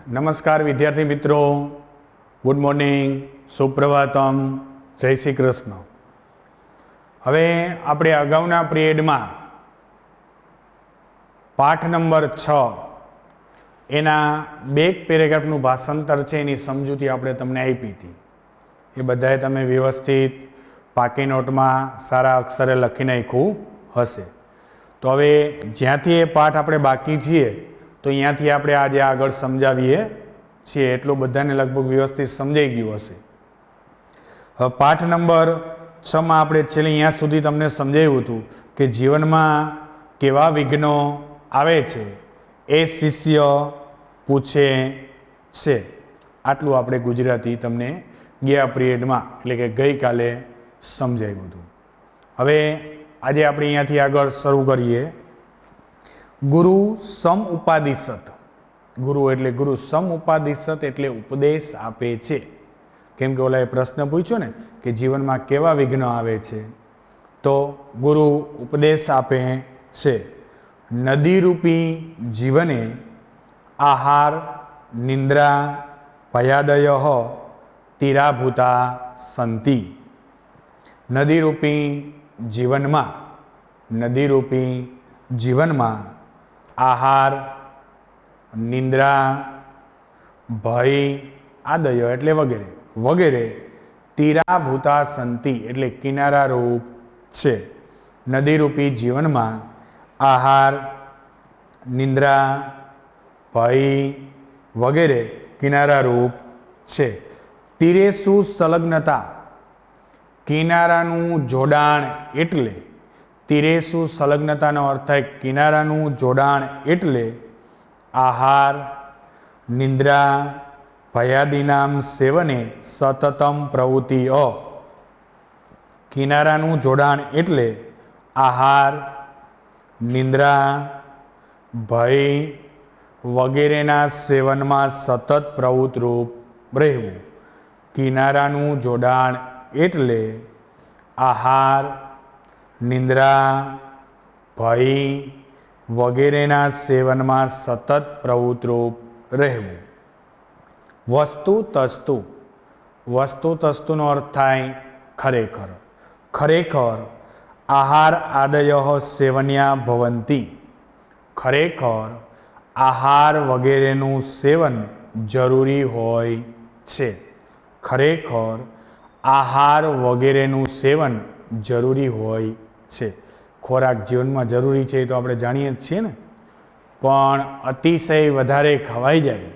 નમસ્કાર વિદ્યાર્થી મિત્રો, ગુડ મોર્નિંગ, સુપ્રભાતમ, જય શ્રી કૃષ્ણ. હવે આપણે અગાઉના પિરિયડમાં પાઠ નંબર 6 એના બે પેરેગ્રાફનું ભાષાંતર છે, એની સમજૂતી આપણે તમને આપી હતી. એ બધાએ તમે વ્યવસ્થિત પાકી નોટમાં સારા અક્ષરે લખી નાખ્યું હશે. તો હવે જ્યાંથી એ પાઠ આપણે બાકી છીએ તો અહીંયાથી આપણે આજે આગળ સમજાવીએ છીએ. એટલું બધાને લગભગ વ્યવસ્થિત સમજાઈ ગયું હશે. હવે પાઠ નંબર 6માં આપણે છેલ્લે અહીંયા સુધી તમને સમજાવ્યું હતું કે જીવનમાં કેવા વિઘ્નો આવે છે એ શિષ્ય પૂછે છે. આટલું આપણે ગુજરાતી તમને ગયા પિરિયડમાં એટલે કે ગઈકાલે સમજાવ્યું હતું. હવે આજે આપણે અહીંયાથી આગળ શરૂ કરીએ. ગુરુ સમ ઉપાદિશત. ગુરુ એટલે ગુરુ સમ ઉપાદિશત એટલે ઉપદેશ આપે છે. કેમ કે ઓલાએ પ્રશ્ન પૂછ્યો ને કે જીવનમાં કેવા વિઘ્નો આવે છે, તો ગુરુ ઉપદેશ આપે છે. નદીરૂપી જીવને આહાર નિંદ્રા ભયાદય તીરાભૂતા સંતિ. નદીરૂપી જીવનમાં આહાર નિંદ્રા ભય આદય એટલે વગેરે તીરાભૂતા સંતિ એટલે કિનારા રૂપ છે. નદીરૂપી જીવનમાં આહાર નિંદ્રા ભય વગેરે કિનારા રૂપ છે. તીરેસુ સંલગ્નતા. કિનારાનું જોડાણ એટલે તીરેસુ સંલગ્નતાનો અર્થ થાય કિનારાનું જોડાણ એટલે આહાર નિંદ્રા ભયાદિનામ સેવને સતતમ પ્રવૃત્તિઓ. કિનારાનું જોડાણ એટલે આહાર નિંદ્રા ભય વગેરેના સેવનમાં સતત પ્રવૃત્તરૂપ રહેવું. કિનારાનું જોડાણ એટલે આહાર નિંદ્રા ભય વગેરેના સેવનમાં સતત પ્રવૃત્તરૂપ રહેવું. વસ્તુતસ્તુનો અર્થ થાય ખરેખર આહાર આદય સેવન્યા ભવંતી. ખરેખર આહાર વગેરેનું સેવન જરૂરી હોય છે. ખરેખર આહાર વગેરેનું સેવન જરૂરી હોય છે. ખોરાક જીવનમાં જરૂરી છે એ તો આપણે જાણીએ જ છીએ ને, પણ અતિશય વધારે ખવાઈ જાય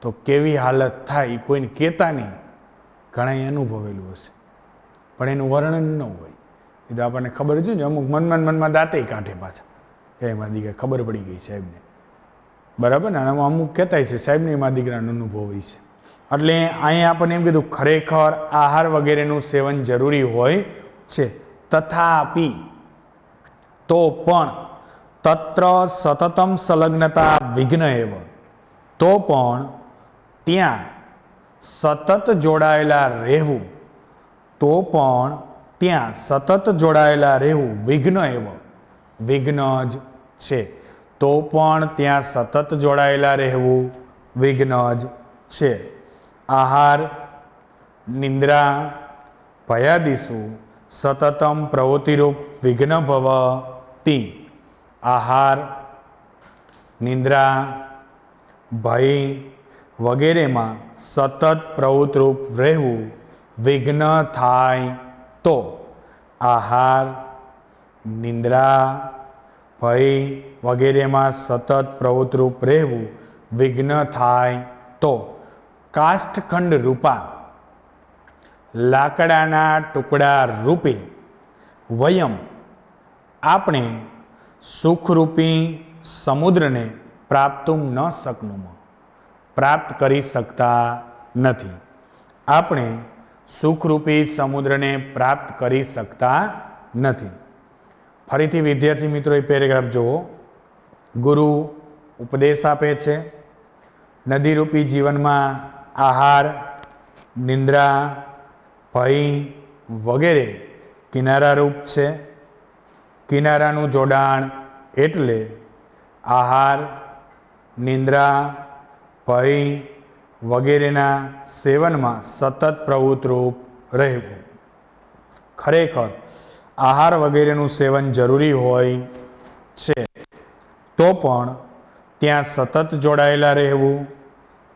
તો કેવી હાલત થાય એ કોઈને કહેતા નહીં. ઘણા અનુભવેલું હશે પણ એનું વર્ણન ન હોય. એ તો આપણને ખબર છે ને, અમુક મનમાં દાંતે કાઢે પાછા. એમાં દીકરા ખબર પડી ગઈ સાહેબને, બરાબર ને. અને અમુક કહેતાય છે સાહેબને એમાં દીકરાનો અનુભવ હોય છે. એટલે અહીંયા આપણને એમ કીધું ખરેખર આહાર વગેરેનું સેવન જરૂરી હોય છે. તથાપી તો પણ તત્ર સતતમ સંલગ્નતા વિઘ્ન એવ. તો પણ ત્યાં સતત જોડાયેલા રહેવું. વિઘ્ન એવ વિઘ્ન જ છે. તો પણ ત્યાં સતત જોડાયેલા રહેવું વિઘ્ન જ છે. આહાર નિંદ્રા ભયાદિષુ સતતમ પ્રવૃત્તિરૂપ વિઘ્ન ભવતી. આહાર નિંદ્રા ભય વગેરેમાં સતત પ્રવૃત્તિરૂપ રહેવું વિઘ્ન થાય તો. આહાર નિંદ્રા ભય વગેરેમાં સતત પ્રવૃત્તિરૂપ રહેવું વિઘ્ન થાય તો. કાષ્ઠખંડ રૂપા. લાકડાના ટુકડા રૂપે વયમ આપણે સુખરૂપી સમુદ્રને પ્રાપ્ત કરી શકતા નથી. આપણે સુખરૂપી સમુદ્રને પ્રાપ્ત કરી શકતા નથી. ફરીથી વિદ્યાર્થી મિત્રો એ પેરેગ્રાફ જુઓ. ગુરુ ઉપદેશ આપે છે. નદીરૂપી જીવનમાં આહાર નિંદ્રા ભય વગેરે કિનારારૂપ છે. કિનારાનું જોડાણ એટલે આહાર નિંદ્રા ભય વગેરેના સેવનમાં સતત પ્રવૃત્તરૂપ રહેવું. ખરેખર આહાર વગેરેનું સેવન જરૂરી હોય છે, તો પણ ત્યાં સતત જોડાયેલા રહેવું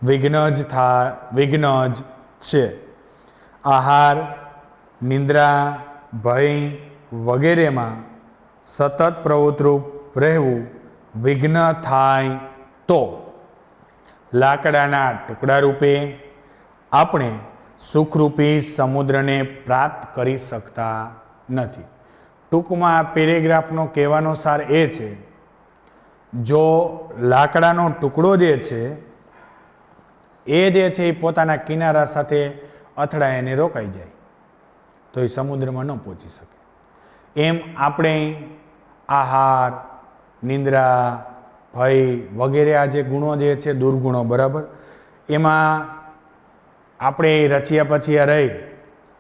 વિઘ્ન જ છે. આહાર, નિંદ્રા, ભય વગેરેમાં સતત પ્રવૃત્તરૂપ રહેવું વિઘ્ન થાય તો લાકડાના ટુકડા રૂપે આપણે સુખરૂપી સમુદ્રને પ્રાપ્ત કરી શકતા નથી. ટૂંકમાં પેરેગ્રાફનો કહેવાનો સાર એ છે, જો લાકડાનો ટુકડો જે છે એ પોતાના કિનારા સાથે અથડાય અને રોકાઈ જાય તો એ સમુદ્રમાં ન પહોંચી શકે. એમ આપણે આહાર, નિંદ્રા, ભય વગેરે આ જે ગુણો જે છે દુર્ગુણો, બરાબર, એમાં આપણે રચ્યા પચ્યા રહી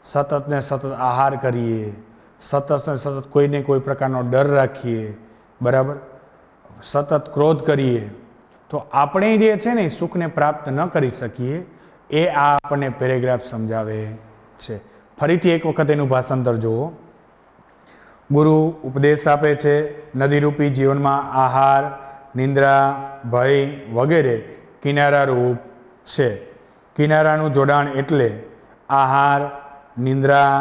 સતત ને સતત આહાર કરીએ, સતત ને સતત કોઈને કોઈ પ્રકારનો ડર રાખીએ, બરાબર, સતત ક્રોધ કરીએ, તો આપણે જે છે ને સુખને પ્રાપ્ત ન કરી શકીએ. એ આ આપણને પેરેગ્રાફ સમજાવે છે. ફરીથી એક વખત એનું ભાષાંતર જુઓ. ગુરુ ઉપદેશ આપે છે, નદીરૂપી જીવનમાં આહાર, નિંદ્રા, ભય વગેરે કિનારારૂપ છે. કિનારાનું જોડાણ એટલે આહાર, નિંદ્રા,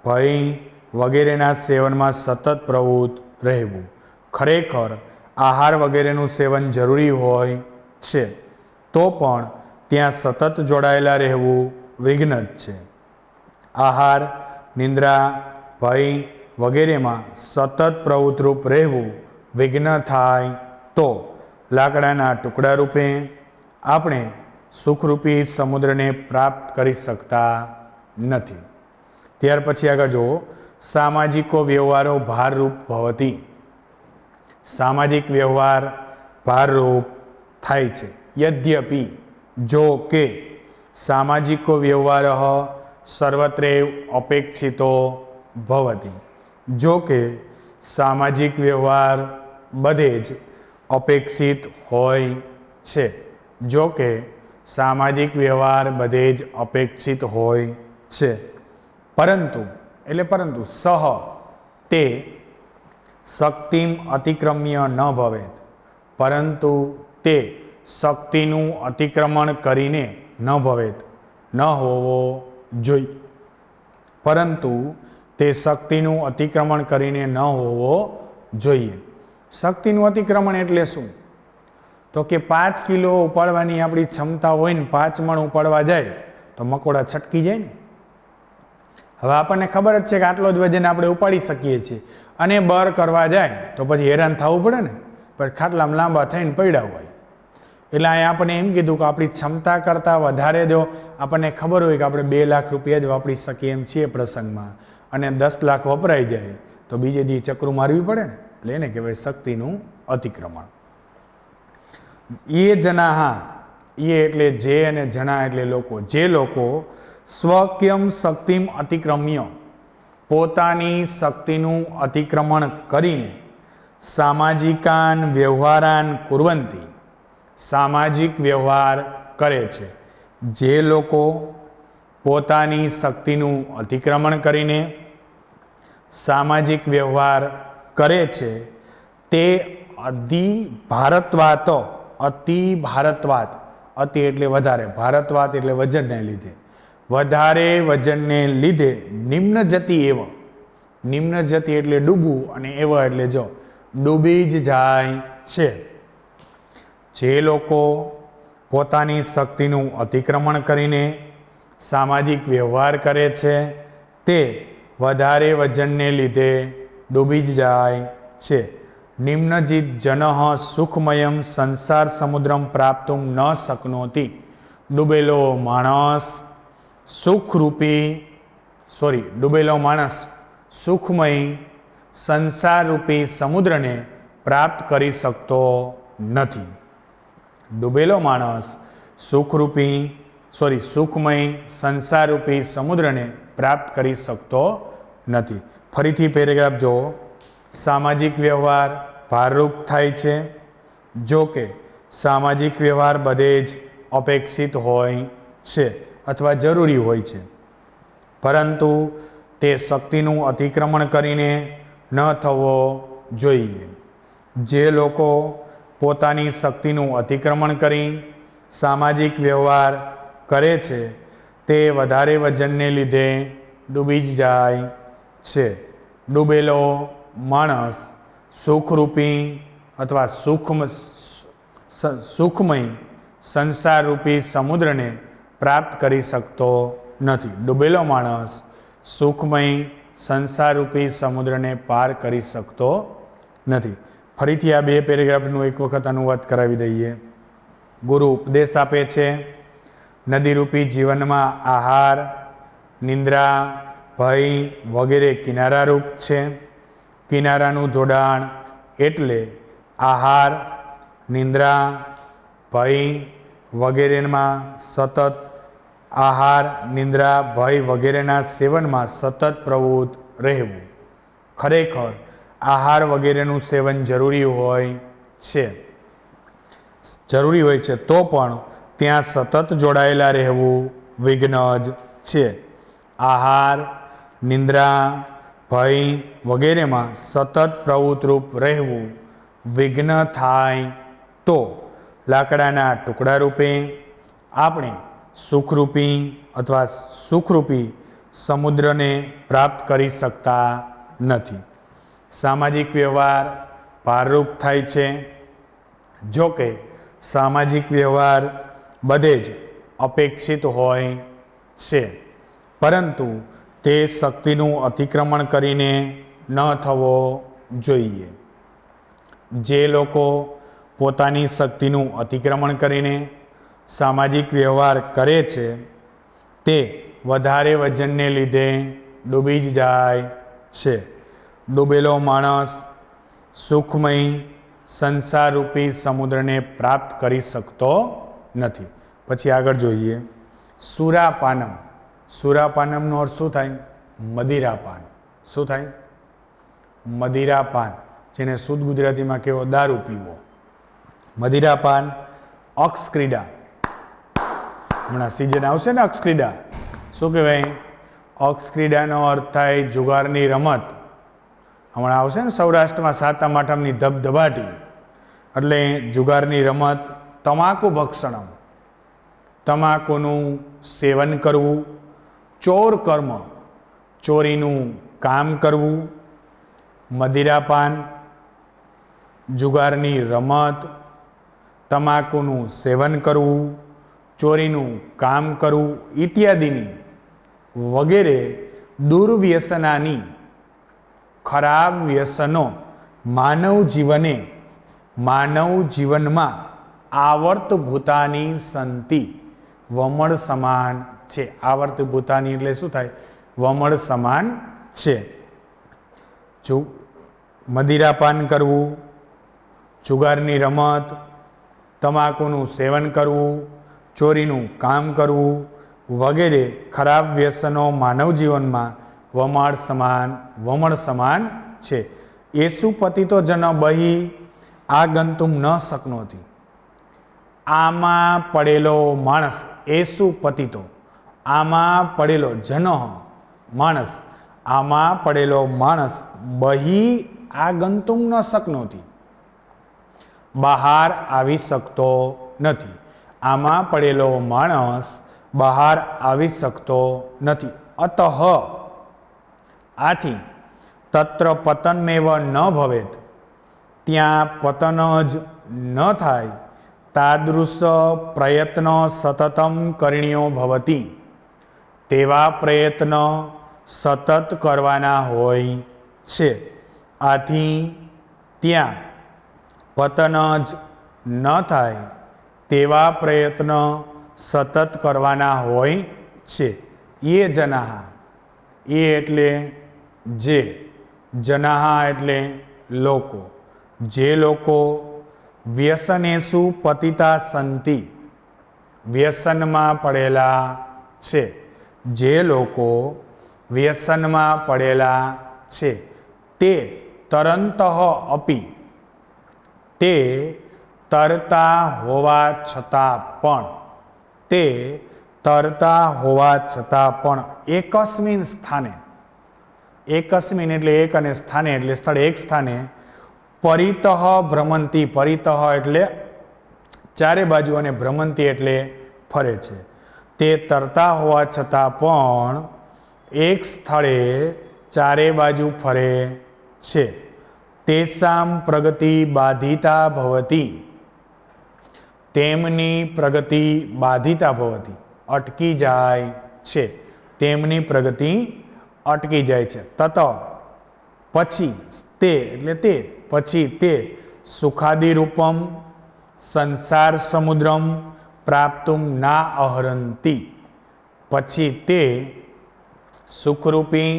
ભય વગેરેના સેવનમાં સતત પ્રવૃત્ત રહેવું. ખરેખર આહાર વગેરેનું સેવન જરૂરી હોય છે, તો પણ ત્યાં સતત જોડાયેલા રહેવું વિઘ્ન જ છે. આહાર, નિંદ્રા, ભય વગેરેમાં સતત પ્રવૃત્તરૂપ રહેવું વિઘ્ન થાય તો લાકડાના ટુકડા રૂપે આપણે સુખરૂપી સમુદ્રને પ્રાપ્ત કરી શકતા નથી. ત્યાર પછી આગળ જુઓ. સામાજિકો વ્યવહારો ભારરૂપ ભવતી. સામાજિક વ્યવહાર ભારરૂપ થાય છે. યદ્યપિ, જો કે, સામાજિકો વ્યવહાર સર્વત્રેવ અપેક્ષિતો ભવતી. જો કે સામાજિક વ્યવહાર બધે જ અપેક્ષિત હોય છે. જો કે સામાજિક વ્યવહાર બધે જ અપેક્ષિત હોય છે. પરંતુ સહ તે શક્તિમ અતિક્રમ્ય ન ભવેત. પરંતુ તે શક્તિનું અતિક્રમણ કરીને ન ભવેત, ન હોવો જોઈએ. પરંતુ તે શક્તિનું અતિક્રમણ કરીને ન હોવો જોઈએ. શક્તિનું અતિક્રમણ એટલે શું? તો કે 5 કિલો ઉપાડવાની આપણી ક્ષમતા હોય ને 5 મણ ઉપાડવા જાય તો મકોડા છટકી જાય ને. હવે આપણને ખબર જ છે કે આટલો જ વજન આપણે ઉપાડી શકીએ છીએ, અને બર કરવા જાય તો પછી હેરાન થવું પડે ને, પછી ખાટલામાં લાંબા થઈને પડ્યા હોય. એટલે અહીંયા આપણને એમ કીધું કે આપણી ક્ષમતા કરતાં વધારે જો આપણને ખબર હોય કે આપણે 2 લાખ રૂપિયા જ વાપરી શકીએ એમ છીએ પ્રસંગમાં, અને 10 લાખ વપરાઈ જાય તો બીજે દી ચક્રું મારવી પડે ને. એટલે એને કહેવાય શક્તિનું અતિક્રમણ. એ જનાહા, એ એટલે જે અને જના એટલે લોકો, જે લોકો સ્વકયમ શક્તિમ અતિક્રમ્ય, પોતાની શક્તિનું અતિક્રમણ કરીને સામાજિકાન વ્યવહારાન કુર્વંતી, સામાજિક વ્યવહાર કરે છે. જે લોકો પોતાની શક્તિનું અતિક્રમણ કરીને સામાજિક વ્યવહાર કરે છે તે અતિ ભારતવાત, અતિ એટલે વધારે, ભારતવાત એટલે વજનને લીધે, વધારે વજનને લીધે નિમ્ન જતિ એવ, નિમ્ન જતિ એટલે ડૂબવું, અને એવ એટલે જો ડૂબી જ જાય છે. જે લોકો પોતાની શક્તિનું અતિક્રમણ કરીને સામાજિક વ્યવહાર કરે છે તે વધારે વજનને લીધે ડૂબી જ જાય છે. નિમ્નજિત જનઃ સુખમયમ સંસાર સમુદ્રમ પ્રાપ્તુમ ન શક્નોતિ. ડૂબેલો માણસ સુખમય સંસારરૂપી સમુદ્રને પ્રાપ્ત કરી શકતો નથી. ડૂબેલો માણસ સુખમય સંસારરૂપી સમુદ્રને પ્રાપ્ત કરી શકતો નથી. ફરીથી પેરેગ્રાફ જુઓ. સામાજિક વ્યવહાર ભારરૂપ થાય છે. જો કે સામાજિક વ્યવહાર બધે જ અપેક્ષિત હોય છે અથવા જરૂરી હોય છે, પરંતુ તે શક્તિનું અતિક્રમણ કરીને ન થવો જોઈએ. જે લોકો પોતાની શક્તિનું અતિક્રમણ કરી સામાજિક વ્યવહાર કરે છે તે વધારે વજનને લીધે ડૂબી જ જાય છે. ડૂબેલો માણસ સુખરૂપી અથવા સુખમય સંસારરૂપી સમુદ્રને પ્રાપ્ત કરી શકતો નથી. ડૂબેલો માણસ સુખમય સંસારરૂપી સમુદ્રને પાર કરી શકતો નથી. ફરીથી આ 2 પેરેગ્રાફનું એક વખત અનુવાદ કરાવી દઈએ. ગુરુ ઉપદેશ આપે છે, નદીરૂપી જીવનમાં આહાર, નિંદ્રા, ભય વગેરે કિનારારૂપ છે. કિનારાનું જોડાણ એટલે આહાર, નિંદ્રા, ભય વગેરેમાં સતત આહાર, નિંદ્રા, ભય વગેરેના સેવનમાં સતત પ્રવૃત્ત રહેવું. ખરેખર આહાર વગેરેનું સેવન જરૂરી હોય છે તો પણ ત્યાં સતત જોડાયેલા રહેવું વિઘ્ન જ છે. આહાર, નિંદ્રા, ભય વગેરેમાં સતત પ્રવૃત્તરૂપ રહેવું વિઘ્ન થાય તો લાકડાના ટુકડા રૂપે આપણે સુખરૂપી અથવા સુખરૂપી સમુદ્રને પ્રાપ્ત કરી શકતા નથી. સામાજિક વ્યવહાર ભારરૂપ થાય છે. જો કે સામાજિક વ્યવહાર બધે જ અપેક્ષિત હોય છે, પરંતુ તે શક્તિનું અતિક્રમણ કરીને ન થવો જોઈએ. જે લોકો પોતાની શક્તિનું અતિક્રમણ કરીને સામાજિક વ્યવહાર કરે છે તે વધારે વજનને લીધે ડૂબી જ જાય છે. ડૂબેલો માણસ સુખમય સંસારરૂપી સમુદ્રને પ્રાપ્ત કરી શકતો નથી. પછી આગળ જોઈએ. સુરાપાનમ. સુરાપાનમનો અર્થ શું થાય? મદિરાપાન. શું થાય? મદિરાપાન, જેને શુદ્ધ ગુજરાતીમાં કહેવો દારૂ પીવો. મદિરાપાન. અક્ષક્રીડા. હમણાં સિઝન આવશે ને અક્ષક્રીડા. શું કહેવાય? અક્ષક્રીડાનો અર્થ થાય જુગારની રમત. હમણાં આવશે ને સૌરાષ્ટ્રમાં સાતમ આઠમની ધબધબાટી, એટલે જુગારની રમત. તમાકુ ભક્ષણમ. તમાકુનું સેવન કરવું. ચોર કર્મ. ચોરીનું કામ કરવું. મદિરાપાન, જુગારની રમત, તમાકુનું સેવન કરવું, ચોરીનું કામ કરવું ઇત્યાદિની વગેરે દુર્વ્યસનાની ખરાબ વ્યસનો માનવ જીવનમાં આવર્તભૂતાની સંતિ વમળ સમાન છે. આવર્તભૂતાની એટલે શું થાય? વમળ સમાન છે. મદિરાપાન કરવું, જુગારની રમત, તમાકુનું સેવન કરવું, ચોરીનું કામ કરવું વગેરે ખરાબ વ્યસનો માનવ જીવનમાં વમળ સમાન છે. એસુ પતિતો જન બહી આગંતુમ ન શક્નોતિ. આમાં પડેલો માણસ, એસુ પતિતો, આમાં પડેલો જન માણસ, આમાં પડેલો માણસ બહી આગંતુમ ન શક્નોતિ, બહાર આવી શકતો નથી. આમાં પડેલો માણસ બહાર આવી શકતો નથી. અતઃ, આથી તત્ર પતનમેવ ન ભવેત, ત્યાં પતન જ ન થાય. તાદૃશ પ્રયત્ન સતતમ કરણીયો ભવતી, તેવા પ્રયત્ન સતત કરવાના હોય છે. આથી ત્યાં પતન જ ન થાય તેવા પ્રયત્ન સતત કરવાના હોય છે. એ જનાહા, એ એટલે જે, જનાહા એટલે લોકો, જે લોકો વ્યસનેસુ પતિતા સંતિ, વ્યસનમાં પડેલા છે. જે લોકો વ્યસનમાં પડેલા છે તે તરંતઃ અપી, તે તરતા હોવા છતાં પણ, તે તરતા હોવા છતાં પણ એકસ્મિન સ્થાને, એકસ્મિન એટલે એક અને સ્થાને એટલે સ્થળ, એક સ્થાને પરિતઃ ભ્રમંતી, પરિતઃ એટલે ચારે બાજુ અને ભ્રમંતી એટલે ફરે છે. તે તરતા હોવા છતાં પણ એક સ્થળે ચારે બાજુ ફરે છે. તેસામ પ્રગતિ બાધિતા ભવતી, તેમની પ્રગતિ બાધિતા ભવતી, અટકી જાય છે. તેમની પ્રગતિ અટકી જાય છે. તત પછી, તે એટલે તે, પછી તે સુખાદિ રૂપમ સંસાર સમુદ્રમ પ્રાપ્તુમ ના અહરંતી, પછી તે સુખરૂપી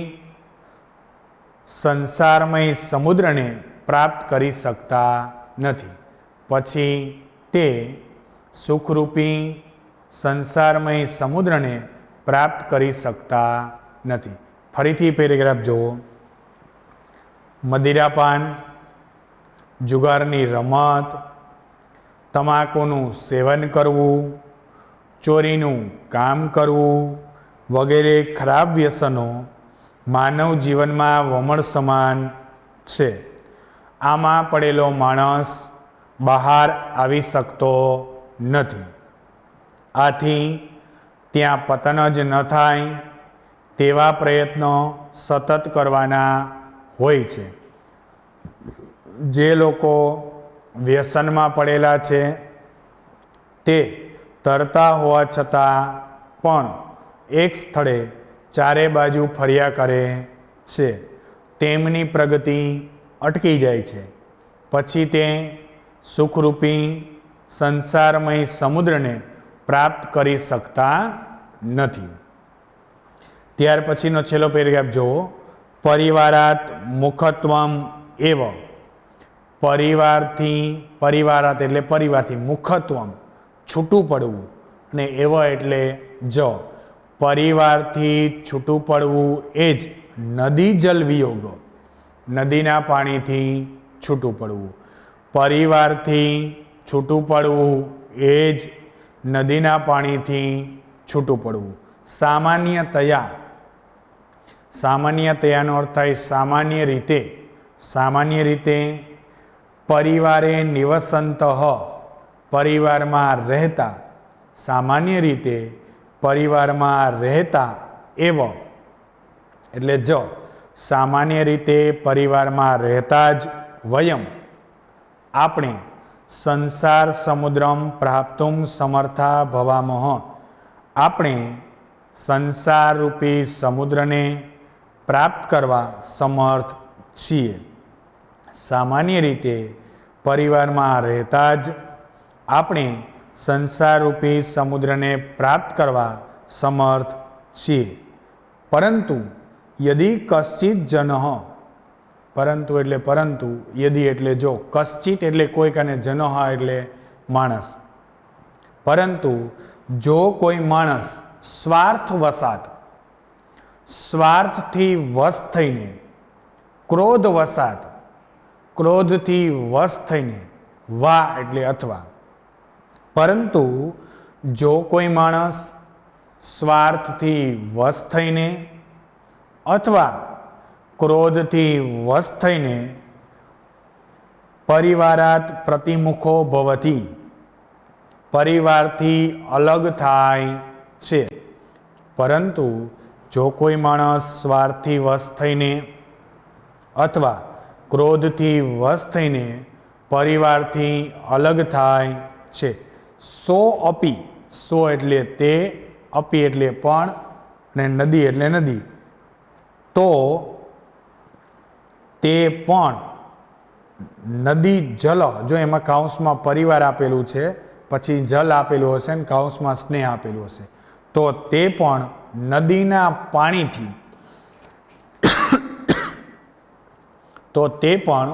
સંસારમય સમુદ્રને પ્રાપ્ત કરી શકતા નથી. પછી તે સુખરૂપી સંસારમય સમુદ્રને પ્રાપ્ત કરી શકતા નથી. ફરીથી પેરેગ્રાફ જુઓ. મદિરાપાન, જુગારની રમત, તમાકુનું સેવન કરવું, ચોરીનું કામ કરવું વગેરે ખરાબ વ્યસનો માનવ જીવનમાં વમળ સમાન છે. આમાં પડેલો માણસ બહાર આવી શકતો નથી. આથી ત્યાં પતન જ ન થાય તેવા પ્રયત્નો સતત કરવાના હોય છે. જે લોકો વ્યસનમાં પડેલા છે તે તરતા હોવા છતાં પણ એક સ્થળે ચારે બાજુ ફર્યા કરે છે. તેમની પ્રગતિ અટકી જાય છે. પછી તે સુખરૂપી સંસારમય સમુદ્રને પ્રાપ્ત કરી શકતા નથી. ત્યાર પછીનો છેલ્લો પેરેગ્રાફ જુઓ. પરિવારાત મુખત્વમ એવ, પરિવારથી, પરિવારાત એટલે પરિવારથી, મુખત્વમ છૂટું પડવું અને એવ એટલે જ, પરિવારથી છૂટું પડવું એ જ નદી જલ વિયોગ, નદીના પાણીથી છૂટું પડવું. પરિવારથી છૂટું પડવું એ જ નદીના પાણીથી છૂટું પડવું. સામાન્યતયા, સામાન્યતયાનો અર્થ થાય સામાન્ય રીતે, સામાન્ય રીતે પરિવારે નિવસંત, પરિવારમાં રહેતા, સામાન્ય રીતે પરિવારમાં રહેતા એવ એટલે જ, સામાન્ય રીતે પરિવારમાં રહેતા જ વયમ આપણે સંસાર સમુદ્રમ પ્રાપ્તુમ સમર્થા ભવામઃ, આપણે સંસારરૂપી સમુદ્રને પ્રાપ્ત કરવા સમર્થ છીએ. સામાન્ય રીતે પરિવારમાં રહેતા જ આપણે સંસારરૂપી સમુદ્રને પ્રાપ્ત કરવા સમર્થ છીએ. પરંતુ યદિ કશ્ચિત જનઃ, પરંતુ એટલે પરંતુ, યદિ એટલે જો, કશ્ચિત એટલે કોઈક અને જનઃ એટલે માણસ. પરંતુ જો કોઈ માણસ સ્વાર્થવશાત, સ્વાર્થથી વશ થઈને, ક્રોધવશાત, ક્રોધથી વશ થઈને, વા એટલે અથવા, પરંતુ જો કોઈ માણસ સ્વાર્થથી વશ થઈને અથવા ક્રોધથી વશ થઈને પરિવારાત પ્રતિમુખો ભવતી, પરિવારથી અલગ થાય છે. પરંતુ જો કોઈ માણસ સ્વાર્થથી વશ થઈને અથવા ક્રોધથી વશ થઈને પરિવારથી અલગ થાય છે. સો અપી, સો એટલે તે, અપી એટલે પણ, અને નદી એટલે નદી, તો તે પણ નદી જલ, જો એમાં કાઉન્સમાં પરિવાર આપેલું છે, પછી જલ આપેલું હશે ને કાઉન્સમાં સ્નેહ આપેલું હશે, તો તે પણ નદીના પાણીથી, તો તે પણ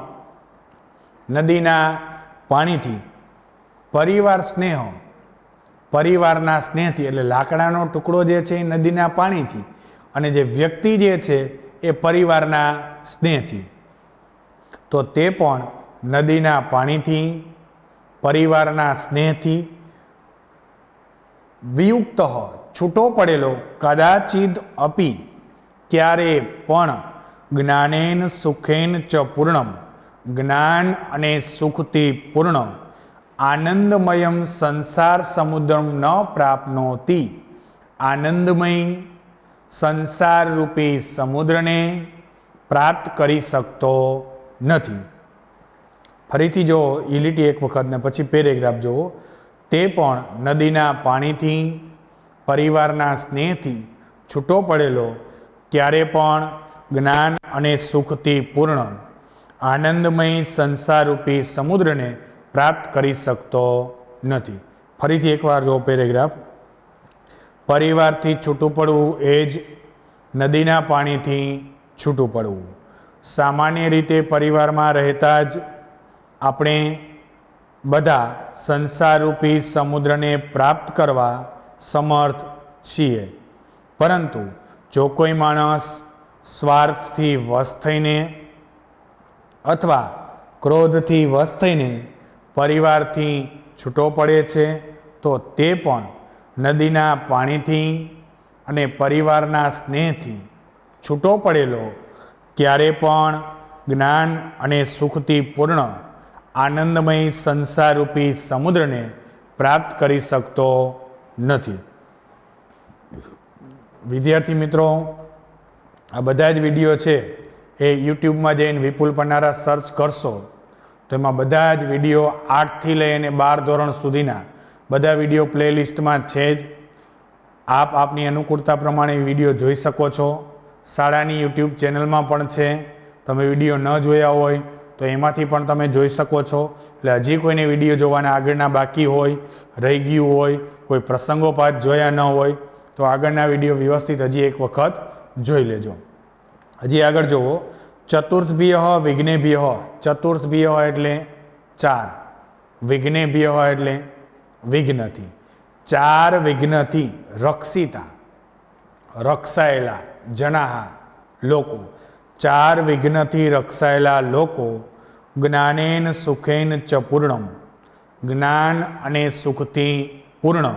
નદીના પાણીથી પરિવાર સ્નેહ, પરિવારના સ્નેહથી એટલે લાકડાનો ટુકડો જે છે એ નદીના પાણીથી, અને જે વ્યક્તિ જે છે એ પરિવારના સ્નેહથી, તો તે પણ નદીના પાણીથી, પરિવારના સ્નેહથી વિયુક્ત છૂટો પડેલો કદાચિદ અપી ક્યારે પણ જ્ઞાનેન સુખેન ચ પૂર્ણમ જ્ઞાન અને સુખથી પૂર્ણ આનંદમયમ સંસાર સમુદ્રમ ન પ્રાપ્નોતિ આનંદમય સંસાર રૂપી સમુદ્રને પ્રાપ્ત કરી શકતો નથી. ફરીથી જો એ લીટી એક વખત ને પછી પેરેગ્રાફ જુઓ. તે પણ નદીના પાણીથી પરિવારના સ્નેહથી છૂટો પડેલો ક્યારે પણ જ્ઞાન અને સુખથી પૂર્ણ આનંદમય સંસારરૂપી સમુદ્રને પ્રાપ્ત કરી શકતો નથી. ફરીથી એકવાર જો પેરેગ્રાફ. પરિવારથી છૂટું પડવું એ જ નદીના પાણીથી છૂટું પડવું. સામાન્ય રીતે પરિવારમાં રહેતા જ આપણે બધા સંસારરૂપી સમુદ્રને પ્રાપ્ત કરવા સમર્થ છીએ. પરંતુ જો કોઈ માણસ સ્વાર્થથી વશ થઈને અથવા ક્રોધથી વશ થઈને પરિવારથી છૂટો પડે છે તો તે પણ નદીના પાણીથી અને પરિવારના સ્નેહથી છૂટો પડેલો ક્યારે પણ જ્ઞાન અને સુખથી પૂર્ણ આનંદમય સંસારરૂપી સમુદ્રને પ્રાપ્ત કરી શકતો નથી. વિદ્યાર્થી મિત્રો, આ બધા જ વિડીયો છે એ યુટ્યુબમાં જઈને વિપુલ પન્નારા સર્ચ કરશો તો એમાં બધા જ વિડીયો 8થી લઈને 12 ધોરણ સુધીના બધા વિડીયો પ્લેલિસ્ટમાં છે જ. આપ આપની અનુકૂળતા પ્રમાણે વિડીયો જોઈ શકો છો. શાળાની યુટ્યુબ ચેનલમાં પણ છે. તમે વિડીયો ન જોયા હોય તો એમાંથી પણ તમે જોઈ શકો છો. એટલે હજી કોઈને વિડીયો જોવાના આગળના બાકી હોય, રહી ગયું હોય, કોઈ પ્રસંગોપાત જોયા ન હોય તો આગળના વિડીયો વ્યવસ્થિત હજી એક વખત જોઈ લેજો. હજી આગળ જુઓ. ચતુર્થભ્ય વિઘ્નેભ્ય. ચતુર્થભ્ય એટલે 4, વિઘ્નેભ્ય એટલે વિઘ્નથી. 4 વિઘ્નથી રક્ષિતા રક્ષાયેલા જનાહા લોકો. 4 વિઘ્નથી રક્ષાયેલા લોકો જ્ઞાનેન સુખેન ચ પૂર્ણમ જ્ઞાન અને સુખથી પૂર્ણ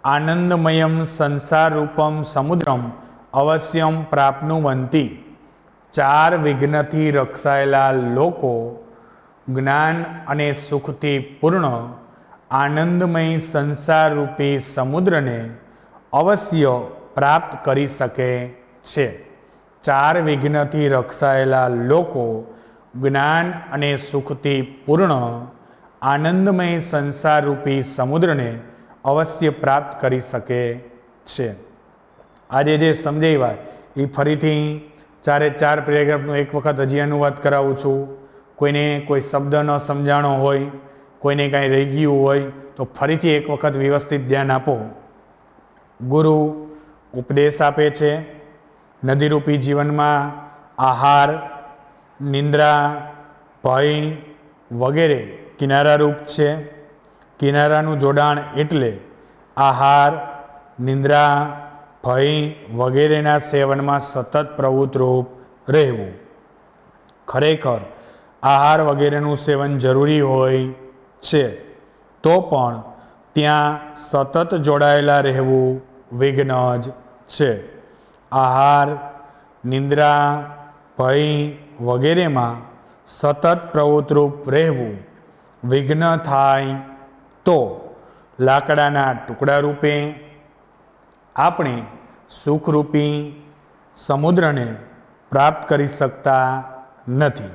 આનંદમયમ સંસાર રૂપમ સમુદ્રમ અવશ્યમ પ્રાપ્નુવંતી. 4 વિઘ્નથી રક્ષાયેલા લોકો જ્ઞાન અને સુખથી પૂર્ણ આનંદમય સંસારરૂપી સમુદ્રને અવશ્ય પ્રાપ્ત કરી શકે છે. 4 વિઘ્નથી રક્ષાયેલા લોકો જ્ઞાન અને સુખથી પૂર્ણ આનંદમય સંસારરૂપી સમુદ્રને અવશ્ય પ્રાપ્ત કરી શકે છે. આજે જે સમજાવ્યા એ ફરીથી 4 પેરેગ્રાફનો એક વખત હજી અનુવાદ કરાવું છું. કોઈને કોઈ શબ્દ ન સમજાણો હોય, કોઈને કાંઈ રહી ગયું હોય તો ફરીથી એક વખત વ્યવસ્થિત ધ્યાન આપો. ગુરુ ઉપદેશ આપે છે. નદીરૂપી જીવનમાં આહાર, નિંદ્રા, ભય વગેરે કિનારારૂપ છે. કિનારાનું જોડાણ એટલે આહાર, નિંદ્રા, ભય વગેરેના સેવનમાં સતત પ્રવૃત્તરૂપ રહેવું. ખરેખર આહાર વગેરેનું સેવન જરૂરી હોય છે તો પણ ત્યાં સતત જોડાયેલા રહેવું વિઘ્ન જ છે. આહાર, નિંદ્રા, ભય વગેરેમાં સતત પ્રવૃત્તરૂપ રહેવું વિઘ્ન થાય તો લાકડાના ટુકડા રૂપે આપણે સુખરૂપી સમુદ્રને પ્રાપ્ત કરી શકતા નથી.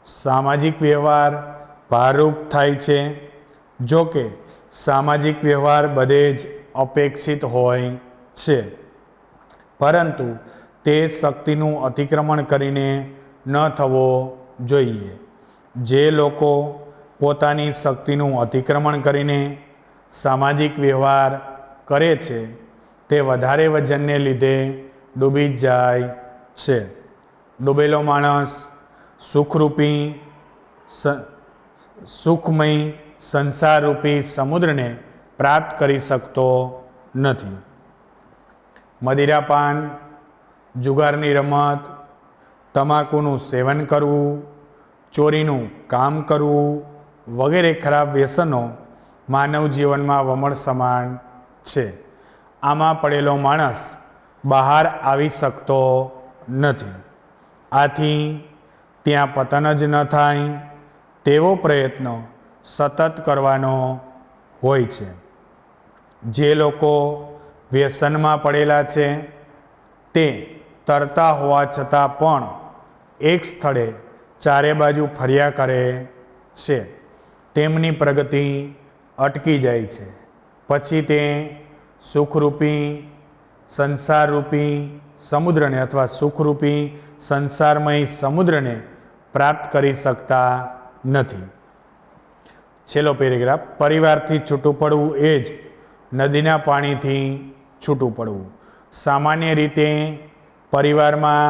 સામાજિક વ્યવહાર ભારરૂપ થાય છે. જો કે સામાજિક વ્યવહાર બધે જ અપેક્ષિત હોય છે, પરંતુ તે શક્તિનું અતિક્રમણ કરીને ન થવો જોઈએ. જે લોકો પોતાની શક્તિનું અતિક્રમણ કરીને સામાજિક વ્યવહાર કરે છે તે વધારે વજનને લીધે ડૂબી જાય છે. ડૂબેલો માણસ સુખરૂપી સુખમય સંસારરૂપી સમુદ્રને પ્રાપ્ત કરી શકતો નથી. મદિરાપાન, જુગારની રમત, તમાકુનું સેવન કરવું, ચોરીનું કામ કરવું વગેરે ખરાબ વ્યસનો માનવ જીવનમાં વમળ સમાન છે. આમાં પડેલો માણસ બહાર આવી શકતો નથી. આથી ત્યાં પતન જ ન થાય તેવો પ્રયત્ન સતત કરવાનો હોય છે. જે લોકો વ્યસનમાં પડેલા છે તે તરતા હોવા છતાં પણ એક સ્થળે ચારે બાજુ ફર્યા કરે છે. તેમની પ્રગતિ અટકી જાય છે. પછી તે સુખરૂપી સંસારરૂપી સમુદ્રને અથવા સુખરૂપી સંસારમય સમુદ્રને પ્રાપ્ત કરી શકતા નથી. છેલ્લો પેરેગ્રાફ. પરિવારથી છૂટું પડવું એ જ નદીના પાણીથી છૂટું પડવું. સામાન્ય રીતે પરિવારમાં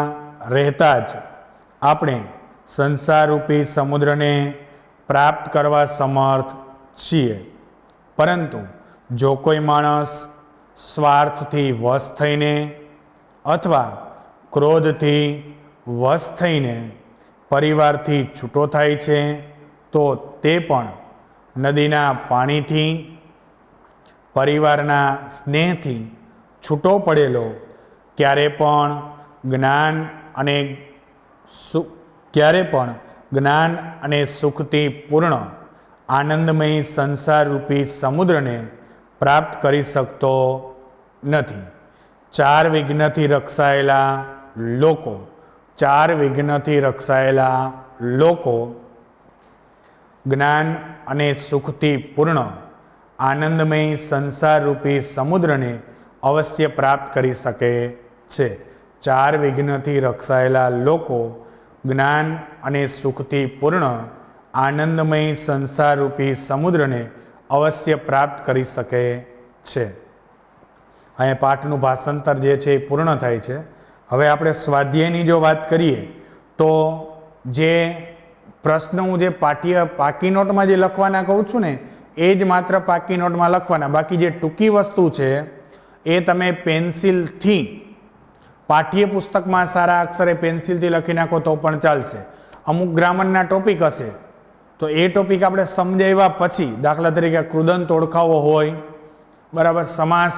રહેતા જ આપણે સંસારરૂપી સમુદ્રને પ્રાપ્ત કરવા સમર્થ છીએ. પરંતુ જો કોઈ માણસ સ્વાર્થથી વશ થઈને અથવા ક્રોધથી વશ થઈને પરિવારથી છૂટો થાય છે તો તે પણ નદીના પાણીથી પરિવારના સ્નેહથી છૂટો પડેલો ક્યારે પણ જ્ઞાન અને સુખથી પૂર્ણ આનંદમય સંસારરૂપી સમુદ્રને પ્રાપ્ત કરી શકતો નથી. ચાર વિઘ્નથી રક્ષાયેલા લોકો જ્ઞાન અને સુખથી પૂર્ણ આનંદમય સંસારરૂપી સમુદ્રને અવશ્ય પ્રાપ્ત કરી શકે છે. ચાર વિઘ્નથી રક્ષાયેલા લોકો જ્ઞાન અને સુખથી પૂર્ણ આનંદમય સંસારરૂપી સમુદ્રને અવશ્ય પ્રાપ્ત કરી શકે છે. અહીંયા પાઠનું ભાષાંતર જે છે એ પૂર્ણ થાય છે. હવે આપણે સ્વાધ્યાયની જો વાત કરીએ તો જે પ્રશ્ન હું જે પાકી નોટમાં જે લખવાના કહું છું ને એ જ માત્ર પાકી નોટમાં લખવાના. બાકી જે ટૂંકી વસ્તુ છે એ તમે પેન્સિલથી પાઠ્યપુસ્તકમાં સારા અક્ષરે પેન્સિલથી લખી નાખો તો પણ ચાલશે. અમુક ગ્રામરના ટોપિક હશે તો એ ટોપિક આપણે સમજાવ્યા પછી, દાખલા તરીકે કૃદંત ઓળખાવો હોય, બરાબર, સમાસ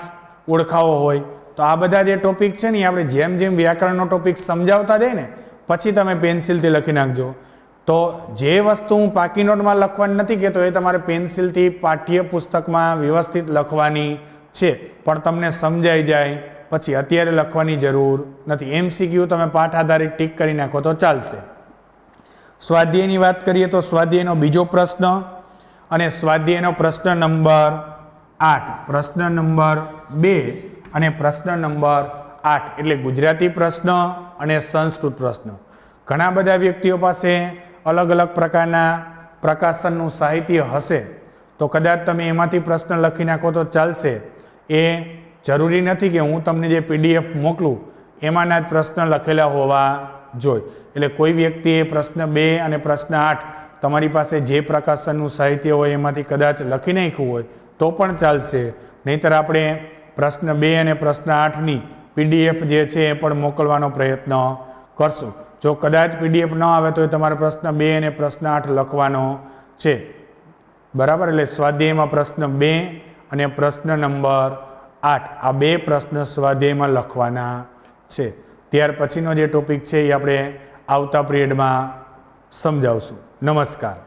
ઓળખાવો હોય, તો આ બધા જે ટોપિક છે ને આપણે જેમ જેમ વ્યાકરણનો ટોપિક સમજાવતા જાય ને પછી તમે પેન્સિલથી લખી નાખજો. તો જે વસ્તુ હું પાકી નોટમાં લખવાની નથી કહેતો એ તમારે પેન્સિલથી પાઠ્યપુસ્તકમાં વ્યવસ્થિત લખવાની છે, પણ તમને સમજાઈ જાય પછી અત્યારે લખવાની જરૂર નથી. MCQ તમે પાઠ આધારિત ટીક કરી નાખો તો ચાલશે. સ્વાધ્યાયની વાત કરીએ તો સ્વાધ્યાયનો બીજો પ્રશ્ન અને સ્વાધ્યાયનો પ્રશ્ન નંબર 8, પ્રશ્ન નંબર 2 અને પ્રશ્ન નંબર 8 એટલે ગુજરાતી પ્રશ્ન અને સંસ્કૃત પ્રશ્ન. ઘણા બધા વ્યક્તિઓ પાસે અલગ અલગ પ્રકારના પ્રકાશનનું સાહિત્ય હશે તો કદાચ તમે એમાંથી પ્રશ્ન લખી નાખો તો ચાલશે. એ જરૂરી નથી કે હું તમને જે PDF મોકલું એમાંના જ પ્રશ્ન લખેલા હોવા જોઈએ. એટલે કોઈ વ્યક્તિએ પ્રશ્ન 2 અને પ્રશ્ન 8 તમારી પાસે જે પ્રકાશનનું સાહિત્ય હોય એમાંથી કદાચ લખી નાખ્યું હોય તો પણ ચાલશે. નહીંતર આપણે પ્રશ્ન 2 અને પ્રશ્ન 8ની PDF જે છે એ પણ મોકલવાનો પ્રયત્ન કરશું. જો કદાચ PDF ન આવે તો તમારે પ્રશ્ન 2 અને પ્રશ્ન 8 લખવાનો છે, બરાબર. એટલે સ્વાધ્યાયમાં પ્રશ્ન 2 અને પ્રશ્ન નંબર 8 આ 2 પ્રશ્ન સ્વાધ્યાયમાં લખવાના છે. ત્યાર પછીનો જે ટોપિક છે એ આપણે આવતા પિરિયડમાં સમજાવશું. નમસ્કાર.